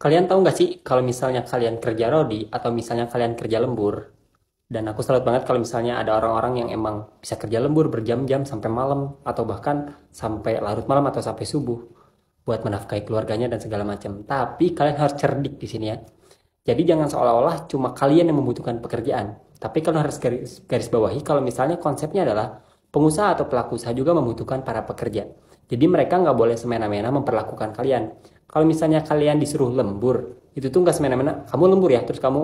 Kalian tahu nggak sih kalau misalnya kalian kerja rodi atau misalnya kalian kerja lembur, dan aku salut banget kalau misalnya ada orang-orang yang emang bisa kerja lembur berjam-jam sampai malam atau bahkan sampai larut malam atau sampai subuh buat menafkahi keluarganya dan segala macam. Tapi kalian harus cerdik di sini ya. Jadi jangan seolah-olah cuma kalian yang membutuhkan pekerjaan. Tapi kalian harus garis bawahi kalau misalnya konsepnya adalah pengusaha atau pelaku usaha juga membutuhkan para pekerja. Jadi mereka nggak boleh semena-mena memperlakukan kalian. Kalau misalnya kalian disuruh lembur, itu tuh nggak semena-mena. Kamu lembur ya, terus kamu,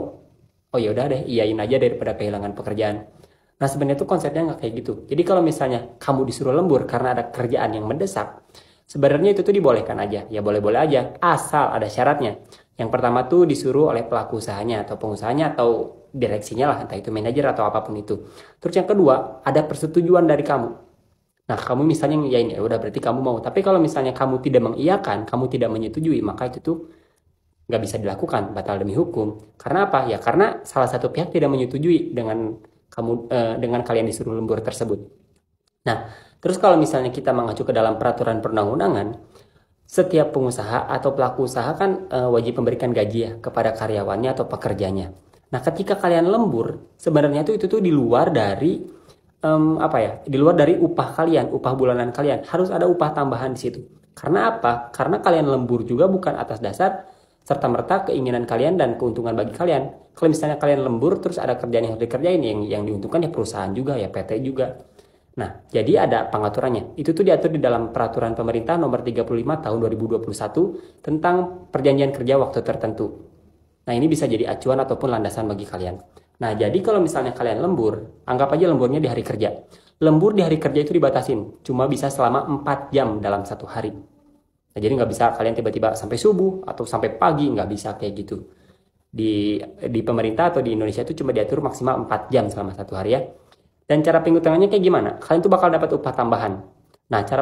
oh ya udah deh, iyain aja daripada kehilangan pekerjaan. Nah sebenarnya tuh konsepnya nggak kayak gitu. Jadi kalau misalnya kamu disuruh lembur karena ada kerjaan yang mendesak, sebenarnya itu tuh dibolehkan aja. Ya boleh-boleh aja, asal ada syaratnya. Yang pertama tuh disuruh oleh pelaku usahanya atau pengusahanya atau direksinya lah, entah itu manajer atau apapun itu. Terus yang kedua, ada persetujuan dari kamu. Nah, kamu misalnya ngiyain ya udah berarti kamu mau. Tapi kalau misalnya kamu tidak mengiyakan, kamu tidak menyetujui, maka itu tuh nggak bisa dilakukan, batal demi hukum. Karena apa? Ya karena salah satu pihak tidak menyetujui dengan kalian disuruh lembur tersebut. Nah, terus kalau misalnya kita mengacu ke dalam peraturan perundang-undangan, setiap pengusaha atau pelaku usaha kan wajib memberikan gaji ya kepada karyawannya atau pekerjanya. Nah, ketika kalian lembur, sebenarnya tuh itu tuh di luar dari apa ya? Di luar dari upah kalian, upah bulanan kalian. Harus ada upah tambahan di situ. Karena apa? Karena kalian lembur juga bukan atas dasar serta-merta keinginan kalian dan keuntungan bagi kalian. Kalau misalnya kalian lembur terus ada kerjaan yang harus dikerjain yang diuntungkan ya perusahaan juga ya PT juga. Nah, jadi ada pengaturannya. Itu tuh diatur di dalam peraturan pemerintah nomor 35 tahun 2021 tentang perjanjian kerja waktu tertentu. Nah, ini bisa jadi acuan ataupun landasan bagi kalian. Nah, jadi kalau misalnya kalian lembur, anggap aja lemburnya di hari kerja. Lembur di hari kerja itu dibatasin, cuma bisa selama 4 jam dalam satu hari. Nah, jadi nggak bisa kalian tiba-tiba sampai subuh atau sampai pagi, nggak bisa kayak gitu. Di pemerintah atau di Indonesia itu cuma diatur maksimal 4 jam selama satu hari ya. Dan cara penghitungannya kayak gimana? Kalian tuh bakal dapat upah tambahan. Nah, cara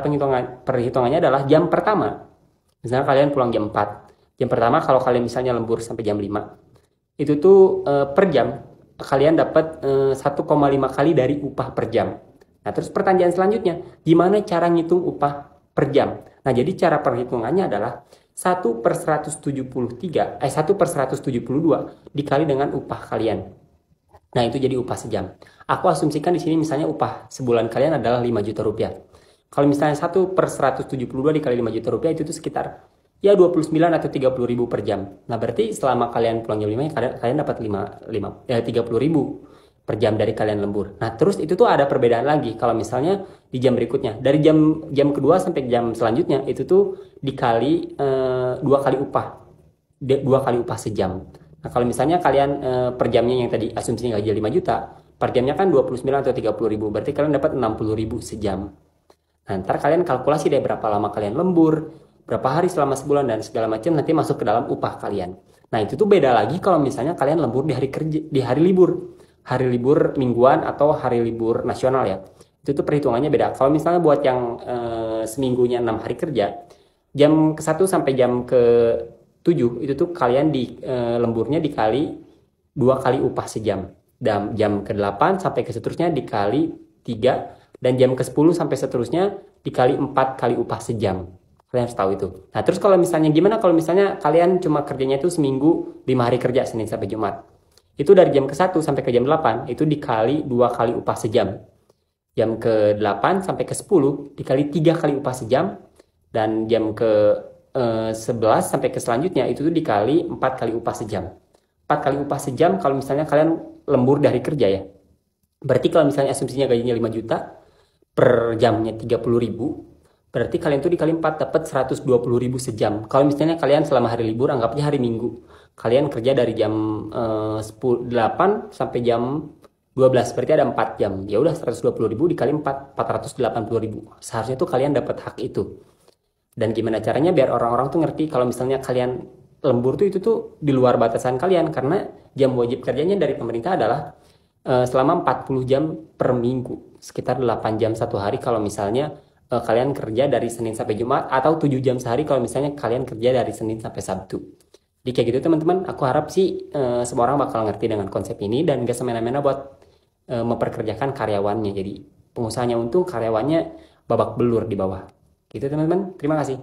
perhitungannya adalah jam pertama. Misalnya kalian pulang jam 4. Jam pertama kalau kalian misalnya lembur sampai jam 5, itu tuh per jam kalian dapat 1,5 kali dari upah per jam. Nah, terus pertanyaan selanjutnya, gimana cara ngitung upah per jam? Nah, jadi cara perhitungannya adalah 1/173 dikali dengan upah kalian. Nah, itu jadi upah sejam. Aku asumsikan di sini misalnya upah sebulan kalian adalah 5 juta rupiah. Kalau misalnya 1/172 dikali 5 juta rupiah itu tuh sekitar ya 29 atau 30 ribu per jam. Nah, berarti selama kalian pulang jam 5 ya kalian dapat 30 ribu per jam dari kalian lembur. Nah, terus itu tuh ada perbedaan lagi kalau misalnya di jam berikutnya. Dari jam kedua sampai jam selanjutnya itu tuh dikali 2 kali upah. 2 kali upah sejam. Nah, kalau misalnya kalian per jamnya yang tadi asumsinya gaji 5 juta, per jamnya kan 29 atau 30 ribu, berarti kalian dapat 60 ribu sejam. Nah, ntar kalian kalkulasi deh berapa lama kalian lembur, berapa hari selama sebulan dan segala macam nanti masuk ke dalam upah kalian. Nah, itu tuh beda lagi kalau misalnya kalian lembur di hari kerja, di hari libur. Hari libur mingguan atau hari libur nasional ya. Itu tuh perhitungannya beda. Kalau misalnya buat yang seminggunya 6 hari kerja, jam ke 1 sampai jam ke 7 itu tuh kalian lemburnya dikali 2 kali upah sejam. Dan jam ke 8 sampai ke seterusnya dikali 3 dan jam ke 10 sampai seterusnya dikali 4 kali upah sejam. Kalian harus tahu itu. Nah, terus kalau misalnya gimana kalau misalnya kalian cuma kerjanya itu seminggu 5 hari kerja Senin sampai Jumat. Itu dari jam ke 1 sampai ke jam 8 itu dikali 2 kali upah sejam. Jam ke 8 sampai ke 10 dikali 3 kali upah sejam dan jam ke 11 sampai ke selanjutnya itu tuh dikali 4 kali upah sejam. 4 kali upah sejam kalau misalnya kalian lembur dari kerja ya. Berarti kalau misalnya asumsinya gajinya 5 juta, per jamnya 30 ribu, berarti kalian tuh dikali 4 dapat 120 ribu sejam. Kalau misalnya kalian selama hari libur, anggapnya hari Minggu, kalian kerja dari jam 8 sampai jam 12, berarti ada 4 jam. Ya udah 120 ribu dikali 4, 480 ribu. Seharusnya tuh kalian dapat hak itu. Dan gimana caranya biar orang-orang tuh ngerti kalau misalnya kalian lembur tuh itu tuh di luar batasan kalian karena jam wajib kerjanya dari pemerintah adalah selama 40 jam per minggu, sekitar 8 jam satu hari kalau misalnya kalian kerja dari Senin sampai Jumat atau 7 jam sehari kalau misalnya kalian kerja dari Senin sampai Sabtu. Jadi kayak gitu teman-teman, aku harap sih semua orang bakal ngerti dengan konsep ini dan gak semena-mena buat memperkerjakan karyawannya. Jadi pengusahanya untung, karyawannya babak belur di bawah. Gitu teman-teman, terima kasih.